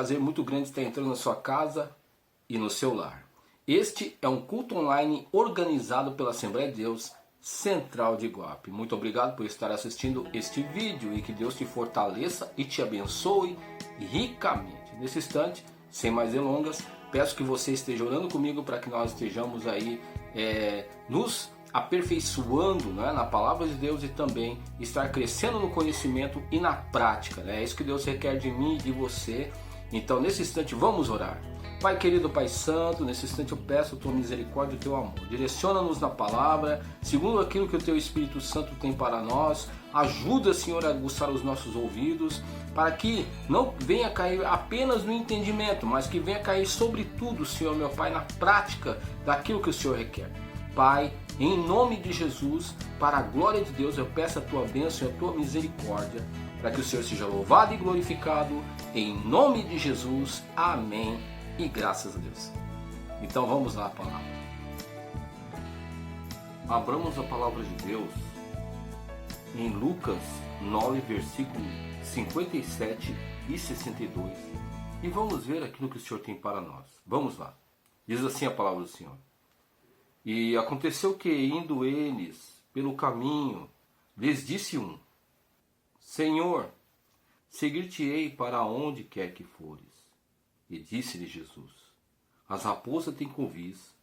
prazer muito grande estar entrando na sua casa e no seu lar. Este é um culto online organizado pela Assembleia de Deus Central de Iguape. Muito obrigado por estar assistindo este vídeo e que Deus te fortaleça e te abençoe ricamente. Nesse instante, sem mais delongas, peço que você esteja orando comigo para que nós estejamos aí nos aperfeiçoando, né, na palavra de Deus e também estar crescendo no conhecimento e na prática, né? É isso que Deus requer de mim e de você. Então nesse instante vamos orar. Pai querido, Pai santo, nesse instante eu peço a tua misericórdia e o teu amor. Direciona-nos na palavra, segundo aquilo que o teu Espírito Santo tem para nós. Ajuda, Senhor, a aguçar os nossos ouvidos, para que não venha cair apenas no entendimento, mas que venha cair sobretudo, Senhor meu Pai, na prática daquilo que o Senhor requer. Pai, em nome de Jesus, para a glória de Deus, eu peço a tua bênção e a tua misericórdia, para que o Senhor seja louvado e glorificado, em nome de Jesus, amém, e graças a Deus. Então vamos lá a palavra. Abramos a palavra de Deus em Lucas 9, versículos 57 e 62, e vamos ver aquilo que o Senhor tem para nós. Vamos lá. Diz assim a palavra do Senhor. E aconteceu que, indo eles pelo caminho, lhes disse um: Senhor, seguir-te-ei para onde quer que fores. E disse-lhe Jesus: As raposas têm covis,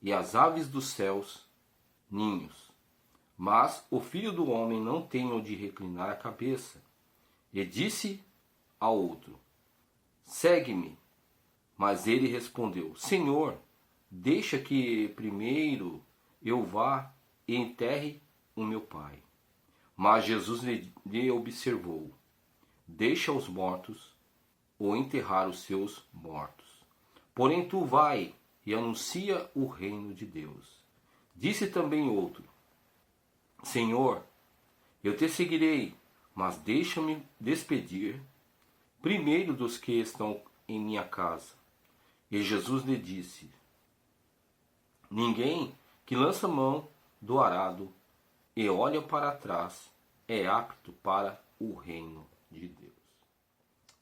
e as aves dos céus ninhos, mas o Filho do Homem não tem onde reclinar a cabeça. E disse ao outro: Segue-me. Mas ele respondeu: Senhor, deixa que primeiro eu vá e enterre o meu pai. Mas Jesus lhe observou: Deixa os mortos ou enterrar os seus mortos. Porém tu vai e anuncia o reino de Deus. Disse também outro: Senhor, eu te seguirei, mas deixa-me despedir primeiro dos que estão em minha casa. E Jesus lhe disse: Ninguém que lança mão do arado e olha para trás é apto para o reino de Deus.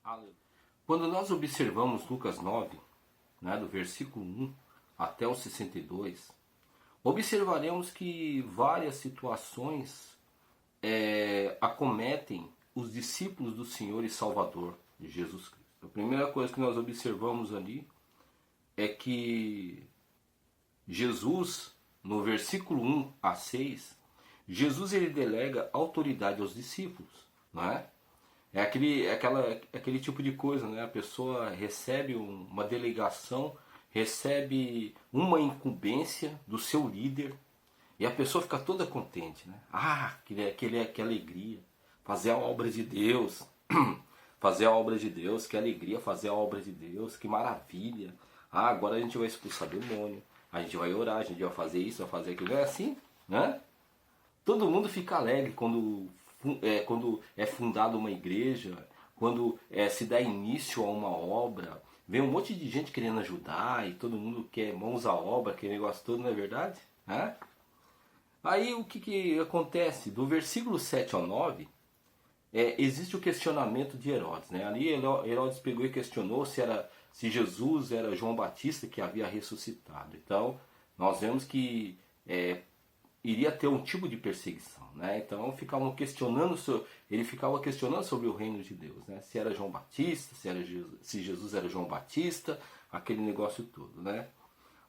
Aleluia. Quando nós observamos Lucas 9, né, do versículo 1 até o 62, observaremos que várias situações acometem os discípulos do Senhor e Salvador de Jesus Cristo. A primeira coisa que nós observamos ali é que Jesus, no versículo 1 a 6, Jesus ele delega autoridade aos discípulos, não é? É aquele tipo de coisa, né? A pessoa recebe uma delegação, recebe uma incumbência do seu líder e a pessoa fica toda contente, né? Ah, que alegria, fazer a obra de Deus, fazer a obra de Deus, que alegria fazer a obra de Deus, que maravilha. Ah, agora a gente vai expulsar demônio, a gente vai orar, a gente vai fazer isso, vai fazer aquilo. Não é assim, né? Todo mundo fica alegre quando é fundada uma igreja, quando se dá início a uma obra. Vem um monte de gente querendo ajudar e todo mundo quer mãos à obra, aquele negócio todo, não é verdade? Né? Aí o que acontece? Do versículo 7 ao 9, existe o questionamento de Herodes. Né? Ali Herodes pegou e questionou se Jesus era João Batista que havia ressuscitado. Então nós vemos que iria ter um tipo de perseguição, né? Então ele ficava questionando sobre o reino de Deus, né? Se era João Batista, se Jesus era João Batista, aquele negócio todo, né?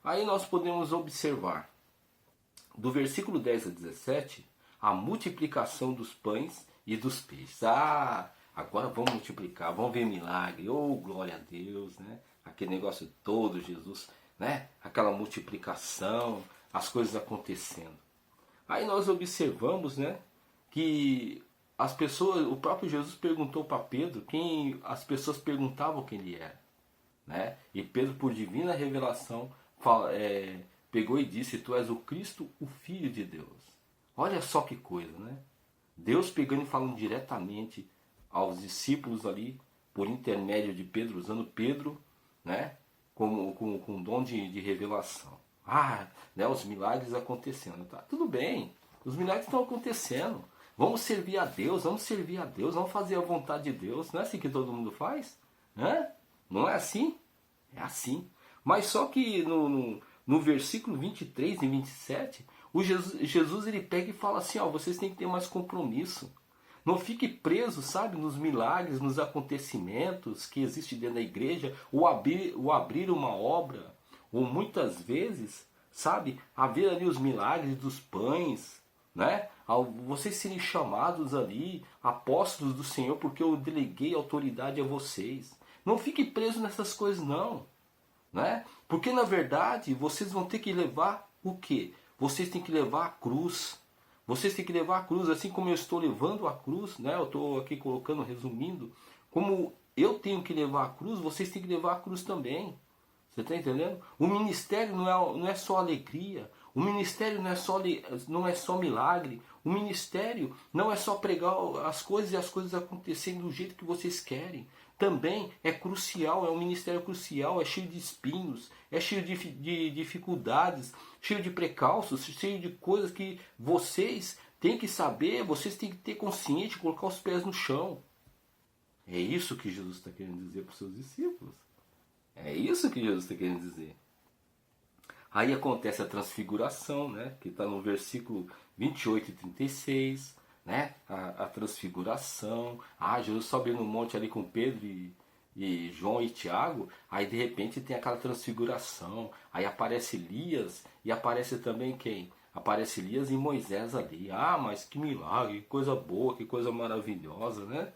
Aí nós podemos observar do versículo 10 a 17 a multiplicação dos pães e dos peixes. Ah, agora vamos multiplicar, vamos ver milagre, oh glória a Deus, né? Aquele negócio todo, Jesus, né? Aquela multiplicação, as coisas acontecendo. Aí nós observamos, né, que as pessoas, o próprio Jesus perguntou para Pedro as pessoas perguntavam quem ele era, né? E Pedro, por divina revelação, pegou e disse: Tu és o Cristo, o Filho de Deus. Olha só que coisa, né? Deus pegando e falando diretamente aos discípulos ali, por intermédio de Pedro, usando Pedro, né, com dom de revelação. Ah, né, os milagres acontecendo. Tá, tudo bem, os milagres estão acontecendo. Vamos servir a Deus, vamos fazer a vontade de Deus. Não é assim que todo mundo faz? Né? Não é assim? É assim. Mas só que no versículo 23 e 27, Jesus ele pega e fala assim, ó, vocês têm que ter mais compromisso. Não fique preso, sabe, nos milagres, nos acontecimentos que existem dentro da igreja, ou abrir uma obra, ou muitas vezes, sabe, haver ali os milagres dos pães, né? Vocês serem chamados ali, apóstolos do Senhor, porque eu deleguei autoridade a vocês. Não fique preso nessas coisas não, né? Porque na verdade vocês vão ter que levar o quê? Vocês têm que levar a cruz. Vocês têm que levar a cruz, assim como eu estou levando a cruz, né? Eu estou aqui colocando, resumindo. Como eu tenho que levar a cruz, vocês têm que levar a cruz também. Você está entendendo? O ministério não é só alegria. O ministério não é só milagre. O ministério não é só pregar as coisas e as coisas acontecerem do jeito que vocês querem. Também é crucial, é um ministério crucial, é cheio de espinhos, é cheio de dificuldades, cheio de precalços, cheio de coisas que vocês têm que saber, vocês têm que ter consciência, colocar os pés no chão. É isso que Jesus está querendo dizer para os seus discípulos. É isso que Jesus está querendo dizer. Aí acontece a transfiguração, né? Que está no versículo 28 e 36, né? A transfiguração. Jesus sobe no monte ali com Pedro e João e Tiago. Aí de repente tem aquela transfiguração. Aí aparece Elias e aparece também quem? Aparece Elias e Moisés ali. Mas que milagre, que coisa boa, que coisa maravilhosa, né?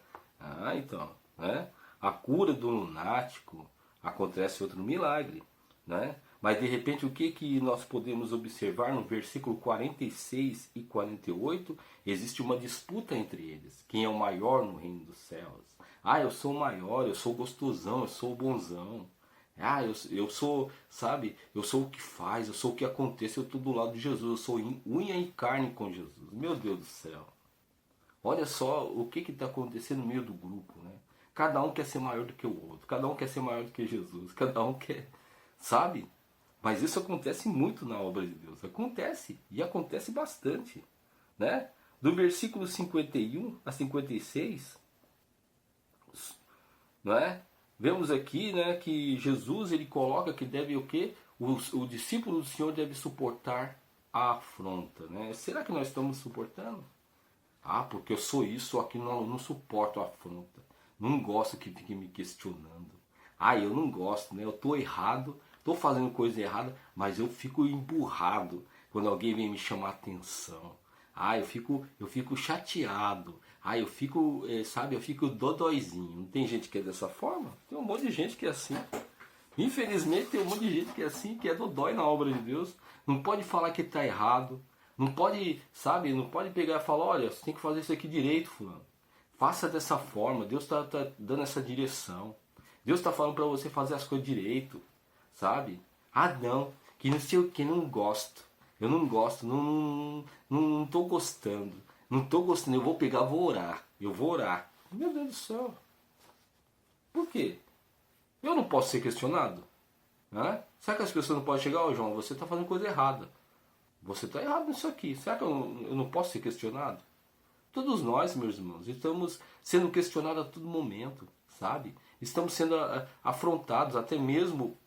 Então, né? A cura do lunático. Acontece outro milagre, né? Mas de repente o que nós podemos observar no versículo 46 e 48? Existe uma disputa entre eles. Quem é o maior no reino dos céus? Eu sou o maior, eu sou o gostosão, eu sou o bonzão. Eu sou, sabe, eu sou o que faz, eu sou o que acontece, eu estou do lado de Jesus, eu sou unha e carne com Jesus. Meu Deus do céu. Olha só o que está acontecendo no meio do grupo, né? Cada um quer ser maior do que o outro. Cada um quer ser maior do que Jesus. Cada um quer... Sabe? Mas isso acontece muito na obra de Deus. Acontece. E acontece bastante. Né? Do versículo 51 a 56... Não é? Vemos aqui, né, que Jesus ele coloca que deve o quê? O discípulo do Senhor deve suportar a afronta. Né? Será que nós estamos suportando? Porque eu sou isso, aqui não suporto a afronta. Não gosto que fiquem me questionando. Eu não gosto, né? Eu estou errado, estou fazendo coisa errada, mas eu fico emburrado quando alguém vem me chamar atenção. Eu fico chateado. Eu fico, sabe, eu fico dodóizinho. Não tem gente que é dessa forma? Tem um monte de gente que é assim. Infelizmente tem um monte de gente que é assim, que é dodói na obra de Deus. Não pode falar que está errado. Não pode, sabe, não pode pegar e falar, olha, você tem que fazer isso aqui direito, fulano. Faça dessa forma, Deus está dando essa direção. Deus está falando para você fazer as coisas direito, sabe? Não, que não sei o que, não gosto. Eu não gosto, não estou gostando. Não estou gostando, eu vou pegar, vou orar. Eu vou orar. Meu Deus do céu. Por quê? Eu não posso ser questionado? Será que as pessoas não podem chegar, João, você está fazendo coisa errada. Você está errado nisso aqui. Será que eu não posso ser questionado? Todos nós, meus irmãos, estamos sendo questionados a todo momento, sabe? Estamos sendo afrontados até mesmo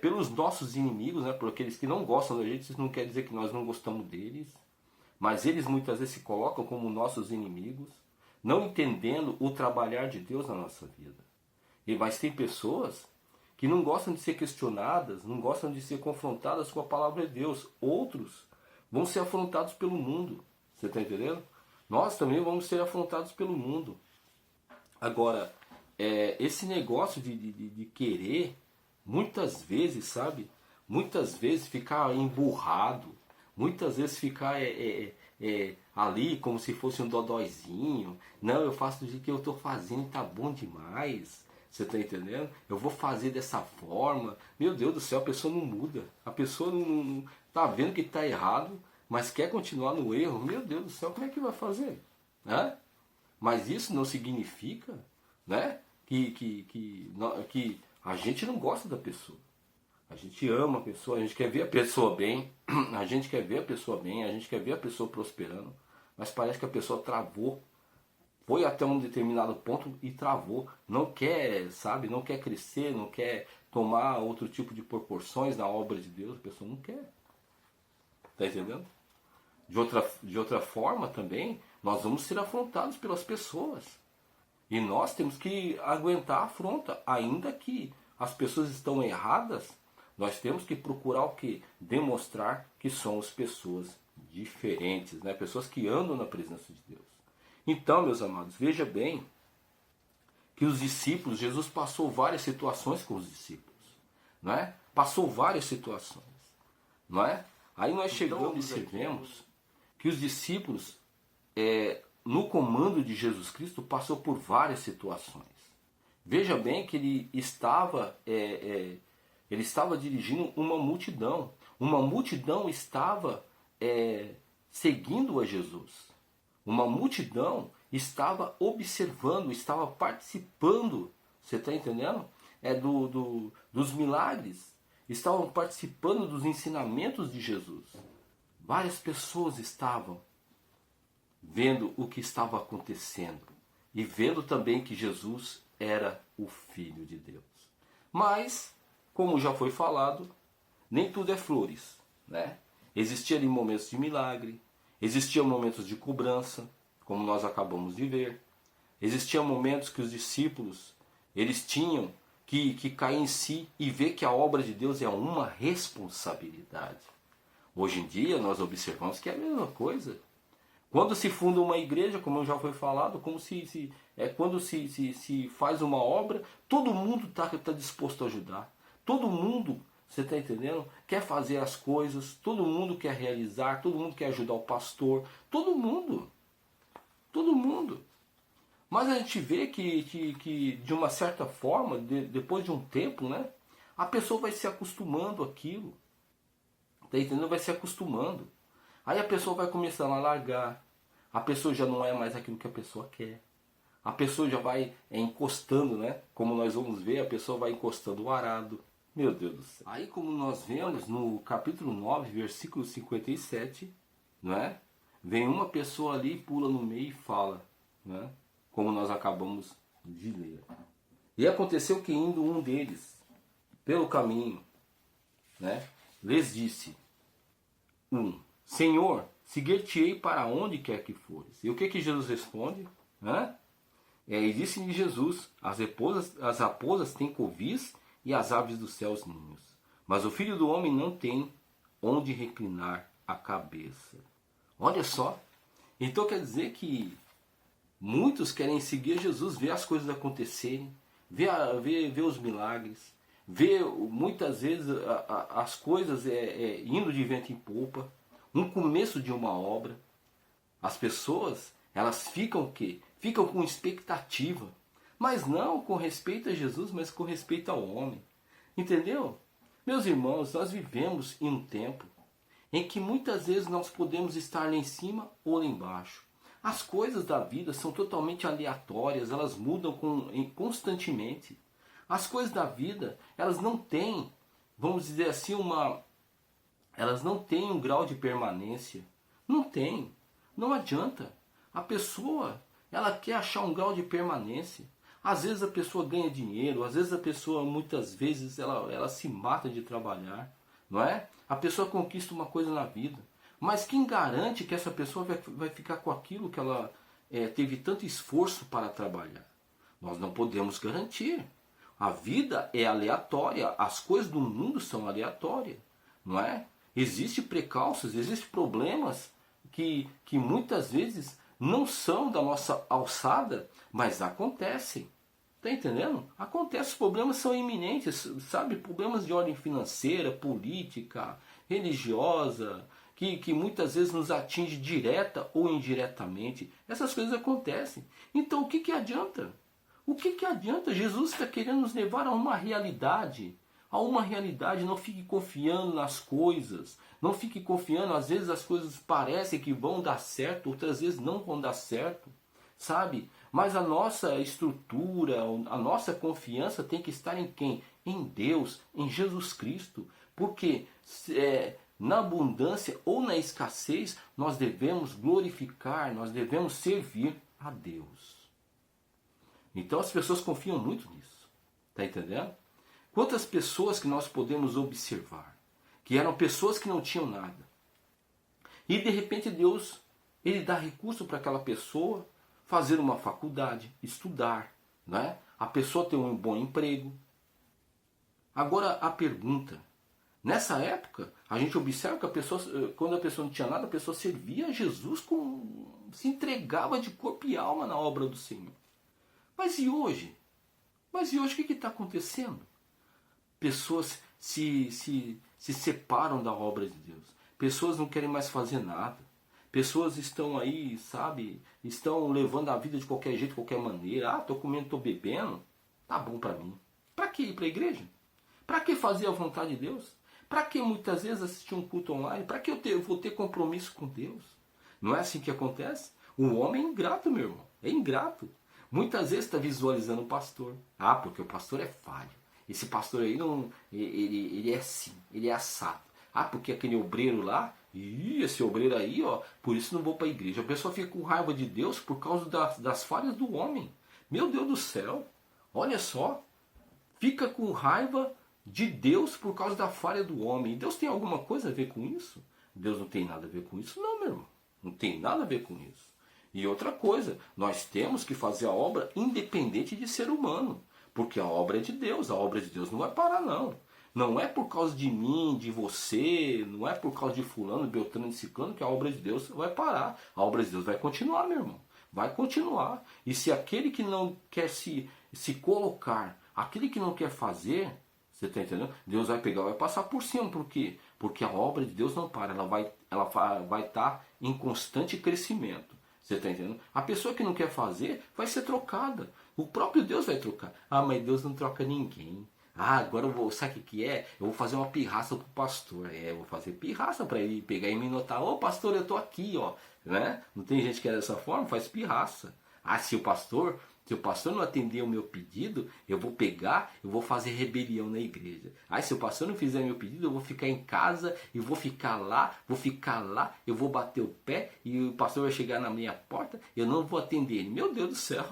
pelos nossos inimigos, né? Por aqueles que não gostam da gente. Isso não quer dizer que nós não gostamos deles. Mas eles muitas vezes se colocam como nossos inimigos, não entendendo o trabalhar de Deus na nossa vida. Mas tem pessoas que não gostam de ser questionadas, não gostam de ser confrontadas com a palavra de Deus. Outros vão ser afrontados pelo mundo. Você está entendendo? Nós também vamos ser afrontados pelo mundo. Agora, esse negócio de querer, muitas vezes, sabe? Muitas vezes ficar emburrado, muitas vezes ficar ali como se fosse um dodóizinho. Não, eu faço do jeito que eu estou fazendo e tá bom demais. Você está entendendo? Eu vou fazer dessa forma. Meu Deus do céu, a pessoa não muda. A pessoa não tá vendo que está errado, mas quer continuar no erro. Meu Deus do céu, como é que vai fazer? Mas isso não significa, né, que a gente não gosta da pessoa. A gente ama a pessoa, a gente quer ver a pessoa bem, a gente quer ver a pessoa bem, a gente quer ver a pessoa prosperando, mas parece que a pessoa travou, foi até um determinado ponto e travou. Não quer, sabe, não quer crescer, não quer tomar outro tipo de proporções na obra de Deus. A pessoa não quer. Está entendendo? De outra forma também, nós vamos ser afrontados pelas pessoas. E nós temos que aguentar a afronta, ainda que as pessoas estão erradas, nós temos que procurar o quê? Demonstrar que somos pessoas diferentes, né? Pessoas que andam na presença de Deus. Então, meus amados, veja bem que os discípulos, Jesus passou várias situações com os discípulos, não é? Passou várias situações, não é? Aí nós chegamos e vemos que os discípulos, no comando de Jesus Cristo, passou por várias situações. Veja bem que ele estava dirigindo uma multidão. Uma multidão estava seguindo a Jesus. Uma multidão estava observando, estava participando, você está entendendo? Dos milagres. Estavam participando dos ensinamentos de Jesus. Várias pessoas estavam vendo o que estava acontecendo e vendo também que Jesus era o Filho de Deus. Mas, como já foi falado, nem tudo é flores, né? Existiam ali momentos de milagre, existiam momentos de cobrança, como nós acabamos de ver. Existiam momentos que os discípulos, eles tinham que cair em si e ver que a obra de Deus é uma responsabilidade. Hoje em dia nós observamos que é a mesma coisa. Quando se funda uma igreja, como já foi falado, quando se faz uma obra, todo mundo está disposto a ajudar. Todo mundo, você está entendendo? Quer fazer as coisas, todo mundo quer realizar, todo mundo quer ajudar o pastor, todo mundo. Todo mundo. Mas a gente vê que de uma certa forma, depois de um tempo, né, a pessoa vai se acostumando àquilo. Está entendendo? Vai se acostumando. Aí a pessoa vai começando a largar. A pessoa já não é mais aquilo que a pessoa quer. A pessoa já vai encostando, né? Como nós vamos ver, a pessoa vai encostando o arado. Meu Deus do céu. Aí como nós vemos no capítulo 9, versículo 57, não é? Vem uma pessoa ali, pula no meio e fala, né? Como nós acabamos de ler. E aconteceu que indo um deles pelo caminho, né? Lhes disse, Senhor, seguir-te-ei para onde quer que fores. E o que Jesus responde? E disse-lhe Jesus, as raposas têm covis e as aves dos céus ninhos, mas o Filho do Homem não tem onde reclinar a cabeça. Olha só, então quer dizer que muitos querem seguir Jesus, ver as coisas acontecerem, ver os milagres, ver muitas vezes as coisas indo de vento em popa, um começo de uma obra. As pessoas, elas ficam o quê? Ficam com expectativa, mas não com respeito a Jesus, mas com respeito ao homem. Entendeu? Meus irmãos, nós vivemos em um tempo em que muitas vezes nós podemos estar lá em cima ou lá embaixo. As coisas da vida são totalmente aleatórias, elas mudam constantemente. As coisas da vida, elas não têm, vamos dizer assim, elas não têm um grau de permanência. Não tem. Não adianta. A pessoa, ela quer achar um grau de permanência. Às vezes a pessoa ganha dinheiro, às vezes a pessoa, muitas vezes, ela se mata de trabalhar, não é? A pessoa conquista uma coisa na vida. Mas quem garante que essa pessoa vai ficar com aquilo que ela teve tanto esforço para trabalhar? Nós não podemos garantir. A vida é aleatória, as coisas do mundo são aleatórias, não é? Existem precalços, existem problemas que muitas vezes não são da nossa alçada, mas acontecem. Está entendendo? Acontece, os problemas são iminentes, sabe? Problemas de ordem financeira, política, religiosa, que muitas vezes nos atinge direta ou indiretamente. Essas coisas acontecem. Então o que adianta? O que adianta? Jesus está querendo nos levar a uma realidade. A uma realidade. Não fique confiando nas coisas. Não fique confiando. Às vezes as coisas parecem que vão dar certo. Outras vezes não vão dar certo. Sabe? Mas a nossa estrutura, a nossa confiança tem que estar em quem? Em Deus, em Jesus Cristo. Porque na abundância ou na escassez, nós devemos glorificar, nós devemos servir a Deus. Então as pessoas confiam muito nisso. Está entendendo? Quantas pessoas que nós podemos observar, que eram pessoas que não tinham nada. E de repente Deus, Ele dá recurso para aquela pessoa fazer uma faculdade, estudar, né? A pessoa ter um bom emprego. Agora a pergunta, nessa época, a gente observa que a pessoa, quando a pessoa não tinha nada, a pessoa servia a Jesus, se entregava de corpo e alma na obra do Senhor. Mas e hoje? Mas e hoje o que está acontecendo? Pessoas se separam da obra de Deus. Pessoas não querem mais fazer nada. Pessoas estão aí, sabe? Estão levando a vida de qualquer jeito, de qualquer maneira. Ah, estou comendo, estou bebendo. Tá bom para mim. Para que ir para a igreja? Para que fazer a vontade de Deus? Para que muitas vezes assistir um culto online? Para que eu vou ter compromisso com Deus? Não é assim que acontece? O homem é ingrato, meu irmão. É ingrato. Muitas vezes está visualizando o pastor. Ah, porque o pastor é falho. Esse pastor aí, não, ele é assim, ele é assado. Ah, porque aquele obreiro lá, esse obreiro aí, ó, por isso não vou para a igreja. A pessoa fica com raiva de Deus por causa das falhas do homem. Meu Deus do céu, olha só. Fica com raiva de Deus por causa da falha do homem. E Deus tem alguma coisa a ver com isso? Deus não tem nada a ver com isso, não, meu irmão. Não tem nada a ver com isso. E outra coisa, nós temos que fazer a obra independente de ser humano. Porque a obra é de Deus, a obra de Deus não vai parar, não. Não é por causa de mim, de você, não é por causa de fulano, beltrano e ciclano que a obra de Deus vai parar. A obra de Deus vai continuar, meu irmão. Vai continuar. E se aquele que não quer se colocar, aquele que não quer fazer, você está entendendo? Deus vai pegar, vai passar por cima. Por quê? Porque a obra de Deus não para, ela vai estar em constante crescimento. Você está entendendo? A pessoa que não quer fazer vai ser trocada. O próprio Deus vai trocar. Ah, mas Deus não troca ninguém. Ah, agora eu vou, sabe o que é? Eu vou fazer uma pirraça pro pastor. Eu vou fazer pirraça para ele pegar e me notar. Ô pastor, eu tô aqui, ó. Né? Não tem gente que é dessa forma? Faz pirraça. Ah, se o pastor não atender o meu pedido, eu vou pegar, eu vou fazer rebelião na igreja. Ah, se o pastor não fizer meu pedido, eu vou ficar em casa e vou ficar lá, eu vou bater o pé e o pastor vai chegar na minha porta, eu não vou atender ele. Meu Deus do céu,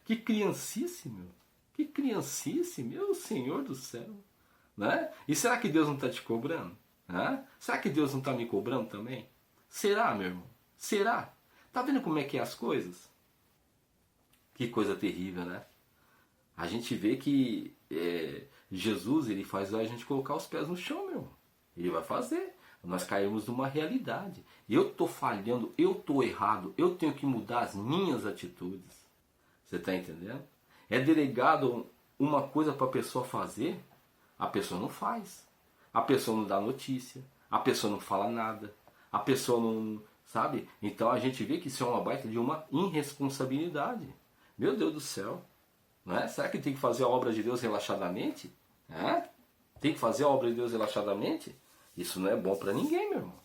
que criancice, meu. Que criancice, meu Senhor do céu. Né? E será que Deus não está te cobrando? Né? Será que Deus não está me cobrando também? Será, meu irmão? Será? Tá vendo como é que é as coisas? Que coisa terrível, né? A gente vê que Jesus, ele faz a gente colocar os pés no chão, meu irmão. Ele vai fazer. Nós caímos numa realidade. Eu estou falhando, eu estou errado, eu tenho que mudar as minhas atitudes. Você está entendendo? É delegado uma coisa para a pessoa fazer, a pessoa não faz. A pessoa não dá notícia, a pessoa não fala nada, a pessoa não... Sabe? Então a gente vê que isso é uma baita de uma irresponsabilidade. Meu Deus do céu. Não é? Será que tem que fazer a obra de Deus relaxadamente? É? Tem que fazer a obra de Deus relaxadamente? Isso não é bom para ninguém, meu irmão.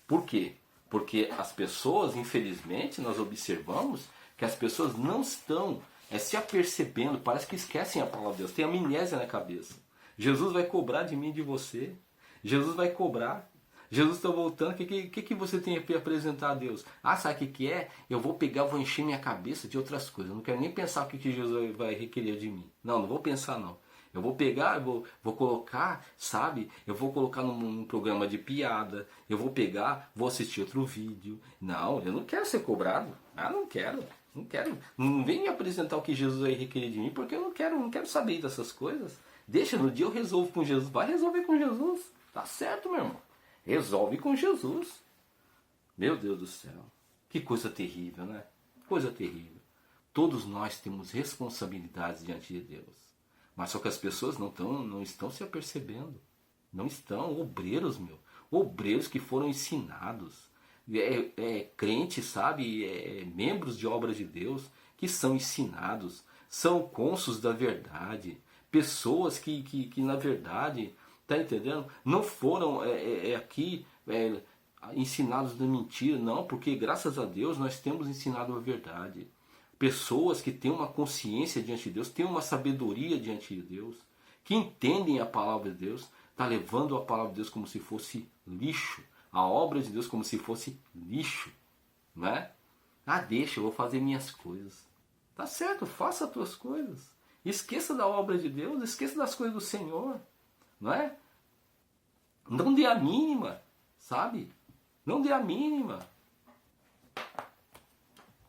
Por quê? Porque as pessoas, infelizmente, nós observamos que as pessoas não estão se apercebendo, parece que esquecem a palavra de Deus, tem amnésia na cabeça. Jesus vai cobrar de mim e de você. Jesus vai cobrar. Jesus está voltando, o que você tem a apresentar a Deus? Ah, sabe o que é? Eu vou pegar, vou encher minha cabeça de outras coisas. Eu não quero nem pensar o que Jesus vai requerer de mim. Não vou pensar não. Eu vou pegar, vou colocar, sabe? Eu vou colocar num programa de piada. Eu vou pegar, vou assistir outro vídeo. Não, eu não quero ser cobrado. Ah, não quero. Não quero. Não vem me apresentar o que Jesus vai requerer de mim, porque eu não quero saber dessas coisas. Deixa, no dia eu resolvo com Jesus. Vai resolver com Jesus. Tá certo, meu irmão. Resolve com Jesus. Meu Deus do céu. Que coisa terrível, né? Coisa terrível. Todos nós temos responsabilidades diante de Deus. Mas só que as pessoas não estão se apercebendo. Não estão. Obreiros, meu. Obreiros que foram ensinados. Crentes, sabe? Membros de obras de Deus que são ensinados. São cônsulos da verdade. Pessoas que na verdade... Tá entendendo? Não foram aqui ensinados na mentira, não, porque graças a Deus nós temos ensinado a verdade. Pessoas que têm uma consciência diante de Deus, têm uma sabedoria diante de Deus, que entendem a palavra de Deus, tá levando a palavra de Deus como se fosse lixo, a obra de Deus como se fosse lixo, né? Ah, deixa, eu vou fazer minhas coisas. Tá certo, faça as tuas coisas. Esqueça da obra de Deus, esqueça das coisas do Senhor. Não é? Não dê a mínima, sabe? Não dê a mínima.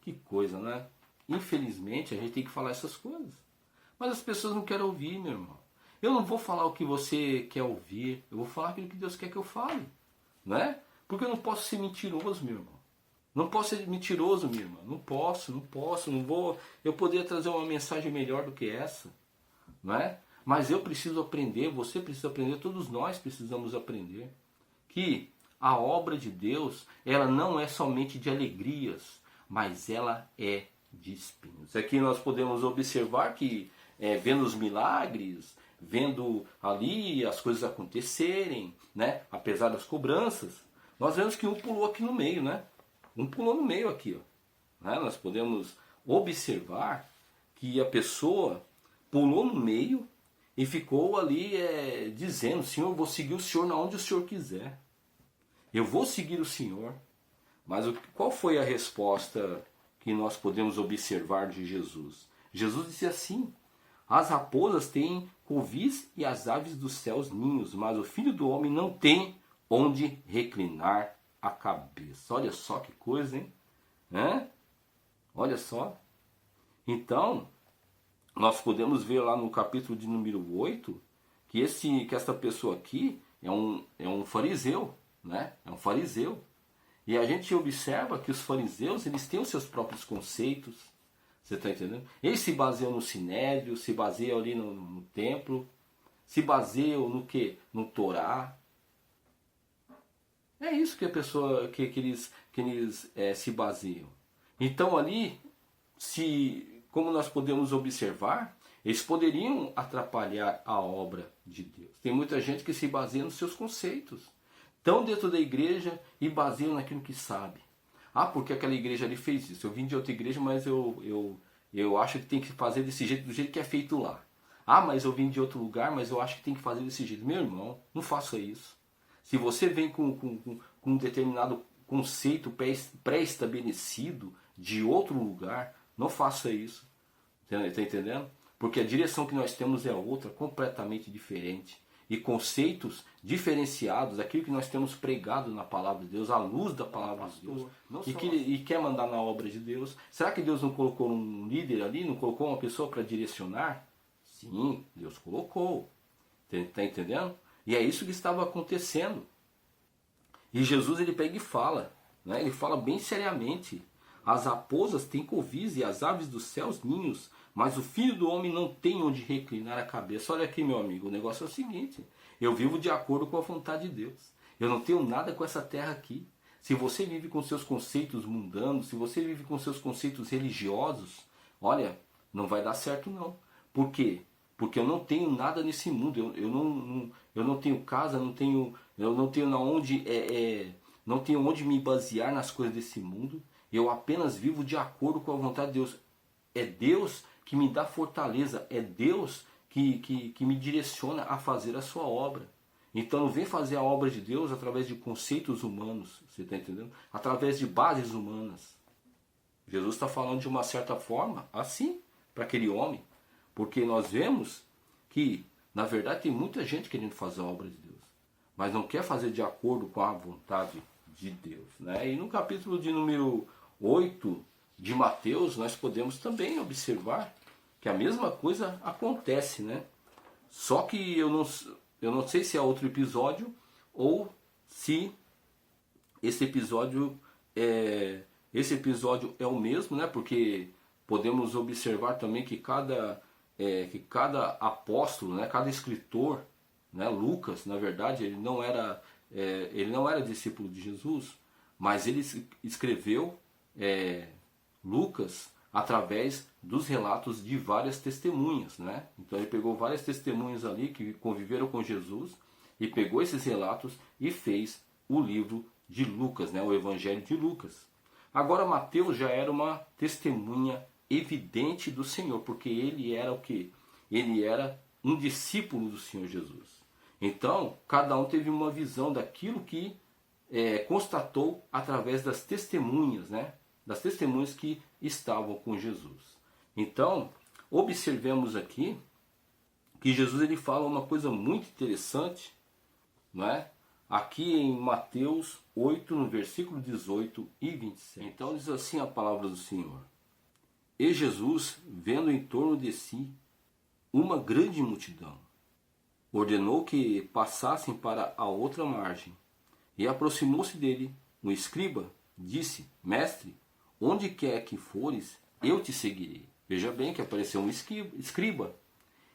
Que coisa, né? Infelizmente a gente tem que falar essas coisas. Mas as pessoas não querem ouvir, meu irmão. Eu não vou falar o que você quer ouvir. Eu vou falar aquilo que Deus quer que eu fale. Não é? Porque eu não posso ser mentiroso, meu irmão. Não posso ser mentiroso, minha irmã. Não posso, não vou. Eu poderia trazer uma mensagem melhor do que essa. Não é? Mas eu preciso aprender, você precisa aprender, todos nós precisamos aprender. Que a obra de Deus, ela não é somente de alegrias, mas ela é de espinhos. Aqui nós podemos observar que, vendo os milagres, vendo ali as coisas acontecerem, né? Apesar das cobranças, nós vemos que um pulou aqui no meio, né? Um pulou no meio aqui, ó. Né? Nós podemos observar que a pessoa pulou no meio e ficou ali dizendo: Senhor, eu vou seguir o Senhor na onde o Senhor quiser. Eu vou seguir o Senhor. Mas qual foi a resposta que nós podemos observar de Jesus? Jesus disse assim: as raposas têm covis e as aves dos céus ninhos, mas o Filho do Homem não tem onde reclinar a cabeça. Olha só que coisa, hein? Olha só. Então, nós podemos ver lá no capítulo de número 8 que essa pessoa aqui é um fariseu, né? É um fariseu. E a gente observa que os fariseus, eles têm os seus próprios conceitos. Você está entendendo? Eles se baseiam no Sinédrio, se baseiam ali no templo, se baseiam no quê? No Torá. É isso que a pessoa que eles se baseiam. Então ali, como nós podemos observar, eles poderiam atrapalhar a obra de Deus. Tem muita gente que se baseia nos seus conceitos. Estão dentro da igreja e baseiam naquilo que sabe. Ah, porque aquela igreja ali fez isso. Eu vim de outra igreja, mas eu acho que tem que fazer desse jeito, do jeito que é feito lá. Ah, mas eu vim de outro lugar, mas eu acho que tem que fazer desse jeito. Meu irmão, não faça isso. Se você vem com um determinado conceito pré-estabelecido de outro lugar, não faça isso. Está entendendo? Porque a direção que nós temos é outra, completamente diferente. E conceitos diferenciados, aquilo que nós temos pregado na palavra de Deus, à luz da palavra de Deus, e quer mandar na obra de Deus. Será que Deus não colocou um líder ali, não colocou uma pessoa para direcionar? Sim, Deus colocou. Está entendendo? E é isso que estava acontecendo. E Jesus ele pega e fala, né? Ele fala bem seriamente: as raposas têm covis e as aves dos céus ninhos, mas o Filho do Homem não tem onde reclinar a cabeça. Olha aqui, meu amigo, o negócio é o seguinte: eu vivo de acordo com a vontade de Deus. Eu não tenho nada com essa terra aqui. Se você vive com seus conceitos mundanos, se você vive com seus conceitos religiosos, olha, não vai dar certo não. Por quê? Porque eu não tenho nada nesse mundo. Eu não tenho casa, eu não tenho não tenho onde me basear nas coisas desse mundo. Eu apenas vivo de acordo com a vontade de Deus. É Deus que me dá fortaleza, é Deus que me direciona a fazer a sua obra. Então não vem fazer a obra de Deus através de conceitos humanos, você está entendendo? Através de bases humanas. Jesus está falando de uma certa forma assim para aquele homem, porque nós vemos que na verdade tem muita gente querendo fazer a obra de Deus, mas não quer fazer de acordo com a vontade de Deus, né? E no capítulo de número 8 de Mateus, nós podemos também observar que a mesma coisa acontece, né? Só que eu não sei se é outro episódio ou se esse episódio é o mesmo, né? Porque podemos observar também que cada apóstolo, né? Cada escritor, né? Lucas, na verdade, ele não era discípulo de Jesus, mas ele escreveu Lucas através dos relatos de várias testemunhas, né? Então ele pegou várias testemunhas ali que conviveram com Jesus e pegou esses relatos e fez o livro de Lucas, né? O Evangelho de Lucas. Agora Mateus já era uma testemunha evidente do Senhor, porque ele era o quê? Ele era um discípulo do Senhor Jesus. Então, cada um teve uma visão daquilo que constatou através das testemunhas, né? das testemunhas que estavam com Jesus. Então, observemos aqui que Jesus ele fala uma coisa muito interessante, não é? Aqui em Mateus 8, no versículo 18 e 27. Então diz assim a palavra do Senhor. E Jesus, vendo em torno de si uma grande multidão, ordenou que passassem para a outra margem. E aproximou-se dele um escriba, disse, Mestre, onde quer que fores, eu te seguirei. Veja bem que apareceu um escriba.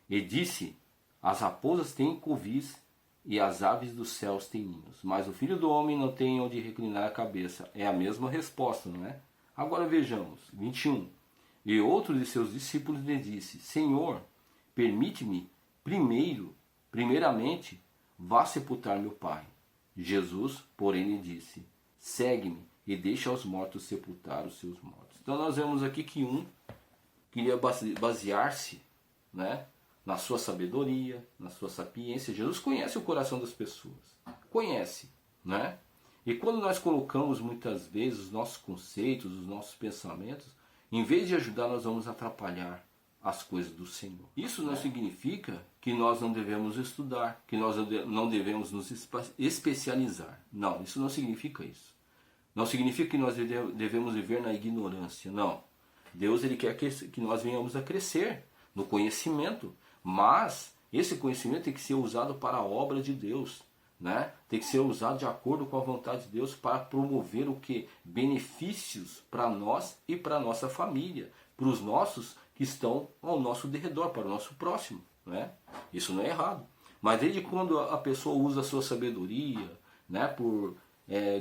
E disse, as raposas têm covis e as aves dos céus têm ninhos, mas o Filho do Homem não tem onde reclinar a cabeça. É a mesma resposta, não é? Agora vejamos, 21. E outro de seus discípulos lhe disse, Senhor, permite-me primeiramente, vá sepultar meu pai. Jesus, porém, lhe disse, segue-me e deixa os mortos sepultar os seus mortos. Então nós vemos aqui que um queria basear-se, né, na sua sabedoria, na sua sapiência. Jesus conhece o coração das pessoas. Conhece, né? E quando nós colocamos muitas vezes os nossos conceitos, os nossos pensamentos, em vez de ajudar, nós vamos atrapalhar as coisas do Senhor. Isso não significa que nós não devemos estudar, que nós não devemos nos especializar. Não, isso não significa isso. Não significa que nós devemos viver na ignorância. Não. Deus ele quer que nós venhamos a crescer no conhecimento. Mas esse conhecimento tem que ser usado para a obra de Deus, né? Tem que ser usado de acordo com a vontade de Deus para promover o que? Benefícios para nós e para a nossa família, para os nossos que estão ao nosso derredor, para o nosso próximo, né? Isso não é errado. Mas desde quando a pessoa usa a sua sabedoria, né,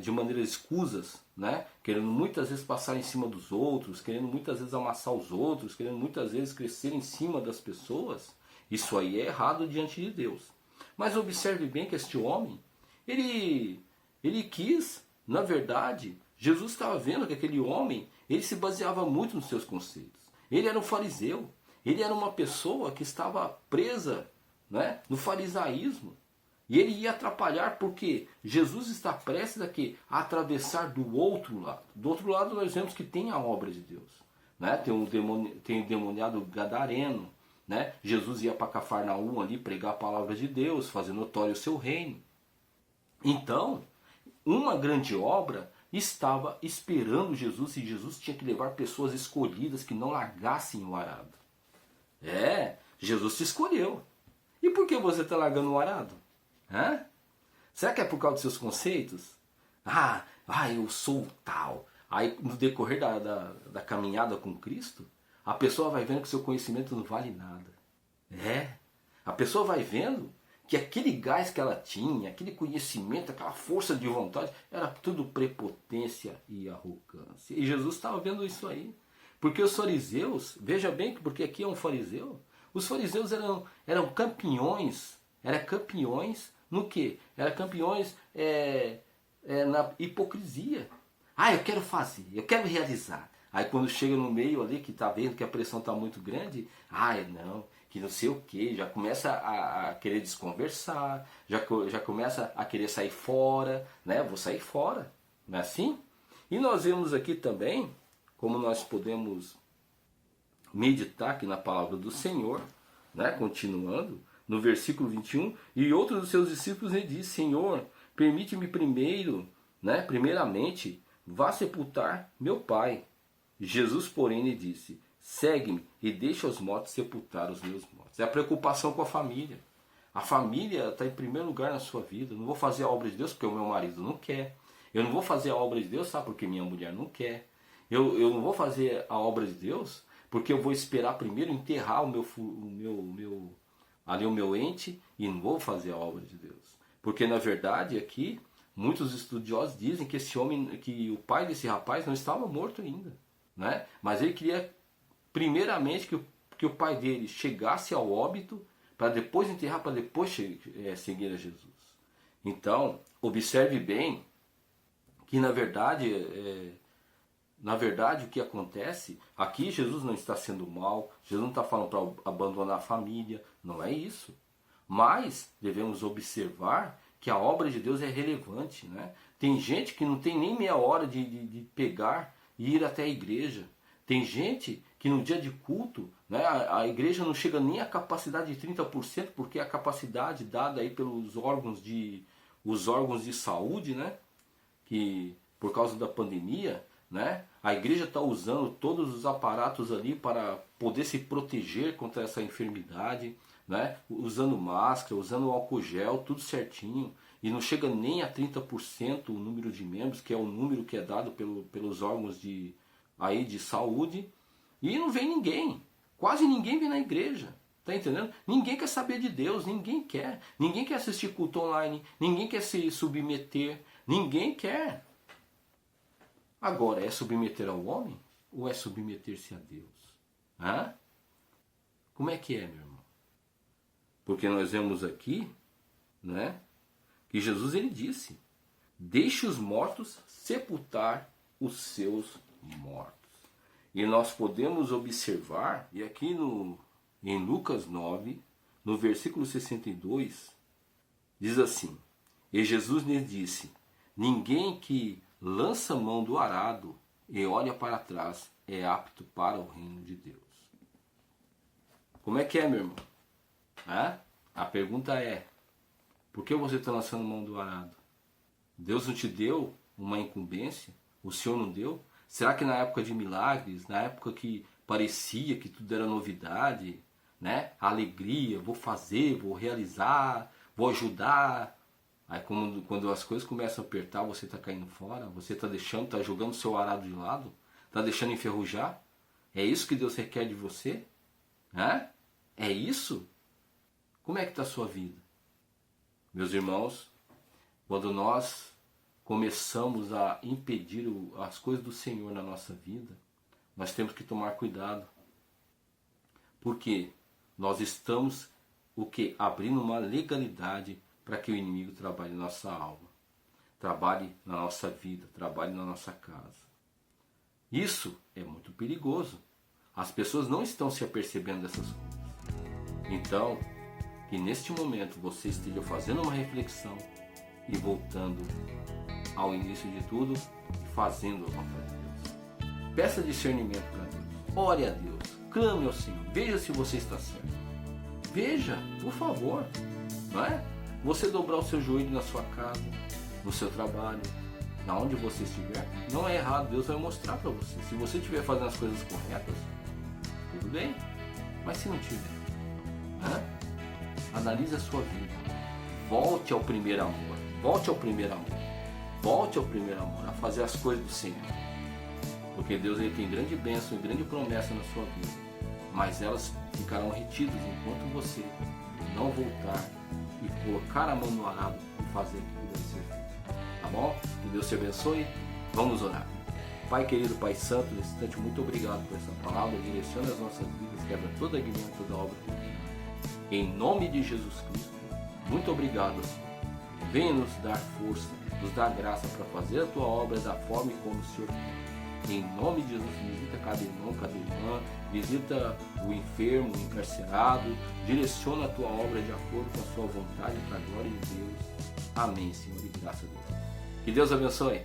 de maneiras escusas, né, querendo muitas vezes passar em cima dos outros, querendo muitas vezes amassar os outros, querendo muitas vezes crescer em cima das pessoas, isso aí é errado diante de Deus. Mas observe bem que este homem, ele quis, na verdade, Jesus estava vendo que aquele homem, ele se baseava muito nos seus conceitos. Ele era um fariseu, ele era uma pessoa que estava presa, né, no farisaísmo. E ele ia atrapalhar porque Jesus está prestes a atravessar do outro lado. Do outro lado nós vemos que tem a obra de Deus. Né? Tem o demoniado gadareno. Né? Jesus ia para Cafarnaum ali pregar a palavra de Deus, fazer notório o seu reino. Então, uma grande obra estava esperando Jesus e Jesus tinha que levar pessoas escolhidas que não largassem o arado. Jesus te escolheu. E por que você está largando o arado? Hã? Será que é por causa dos seus conceitos? Eu sou tal. Aí no decorrer da caminhada com Cristo, a pessoa vai vendo que seu conhecimento não vale nada. A pessoa vai vendo que aquele gás que ela tinha, aquele conhecimento, aquela força de vontade, era tudo prepotência e arrogância. E Jesus estava vendo isso aí. Porque os fariseus, veja bem, porque aqui é um fariseu, os fariseus eram campeões, no quê? Eram campeões na hipocrisia. Eu quero fazer, eu quero realizar. Aí quando chega no meio ali, que está vendo que a pressão está muito grande, que não sei o que, já começa a querer desconversar, já começa a querer sair fora, né? Vou sair fora, não é assim? E nós vemos aqui também, como nós podemos meditar aqui na palavra do Senhor, né? Continuando, no versículo 21, e outro dos seus discípulos lhe disse, Senhor, permite-me primeiramente, vá sepultar meu pai. Jesus, porém, lhe disse, segue-me e deixa os mortos sepultar os meus mortos. É a preocupação com a família. A família está em primeiro lugar na sua vida. Eu não vou fazer a obra de Deus porque o meu marido não quer. Eu não vou fazer a obra de Deus, sabe, porque minha mulher não quer. Eu não vou fazer a obra de Deus porque eu vou esperar primeiro enterrar o meu ente e não vou fazer a obra de Deus. Porque na verdade aqui muitos estudiosos dizem que que o pai desse rapaz não estava morto ainda, né? Mas ele queria primeiramente que o pai dele chegasse ao óbito para depois enterrar, para depois seguir a Jesus. Então observe bem que na verdade o que acontece, aqui Jesus não está sendo mal, Jesus não está falando para abandonar a família, não é isso. Mas devemos observar que a obra de Deus é relevante, né? Tem gente que não tem nem meia hora de pegar ir até a igreja. Tem gente que no dia de culto, né, a igreja não chega nem à capacidade de 30%, porque a capacidade dada aí pelos órgãos de saúde, né, que por causa da pandemia, né, a igreja está usando todos os aparatos ali para poder se proteger contra essa enfermidade, né, usando máscara, usando álcool gel, tudo certinho, e não chega nem a 30% o número de membros, que é o número que é dado pelos órgãos de saúde, e não vem ninguém, quase ninguém vem na igreja, tá entendendo? Ninguém quer saber de Deus, ninguém quer assistir culto online, ninguém quer se submeter, ninguém quer. Agora, é submeter ao homem ou é submeter-se a Deus? Hã? Como é que é, meu irmão? Porque nós vemos aqui, né, que Jesus ele disse: deixe os mortos sepultar os seus mortos. E nós podemos observar, e aqui em Lucas 9, no versículo 62, diz assim: e Jesus lhes disse: ninguém que lança mão do arado e olha para trás é apto para o reino de Deus. Como é que é, meu irmão? A pergunta é: por que você está lançando mão do arado? Deus não te deu uma incumbência? O Senhor não deu? Será que na época de milagres, na época que parecia que tudo era novidade, né? Alegria, vou fazer, vou realizar, vou ajudar. Aí quando as coisas começam a apertar, você está caindo fora, você está jogando seu arado de lado, está deixando enferrujar? É isso que Deus requer de você? É isso? Como é que está a sua vida? Meus irmãos, quando nós começamos a impedir as coisas do Senhor na nossa vida, nós temos que tomar cuidado. Porque nós estamos abrindo uma legalidade para que o inimigo trabalhe na nossa alma, trabalhe na nossa vida, trabalhe na nossa casa. Isso é muito perigoso. As pessoas não estão se apercebendo dessas coisas. Então, que neste momento você esteja fazendo uma reflexão e voltando ao início de tudo e fazendo a vontade de Deus. Peça discernimento para Deus. Ore a Deus. Clame ao Senhor. Veja se você está certo. Veja, por favor. Não é? Você dobrar o seu joelho na sua casa, no seu trabalho, na onde você estiver, não é errado. Deus vai mostrar para você. Se você estiver fazendo as coisas corretas, tudo bem. Mas se não tiver, analise a sua vida. Volte ao primeiro amor. Volte ao primeiro amor. Volte ao primeiro amor, a fazer as coisas do Senhor. Porque Deus ele tem grande bênção e grande promessa na sua vida. Mas elas ficarão retidas enquanto você não voltar e colocar a mão no arado e fazer aquilo que deve ser feito. Tá bom? Que Deus te abençoe. Vamos orar. Pai querido, Pai santo, nesse instante, muito obrigado por essa palavra. Direciona as nossas vidas, quebra toda a guilhão, toda a obra que em nome de Jesus Cristo, muito obrigado, Senhor. Venha nos dar força, nos dar graça para fazer a tua obra da forma e como o Senhor quer. Em nome de Jesus, visita cada irmão, cada irmã, visita o enfermo, o encarcerado, direciona a tua obra de acordo com a sua vontade para a glória de Deus. Amém, Senhor, e graças a Deus. Que Deus abençoe.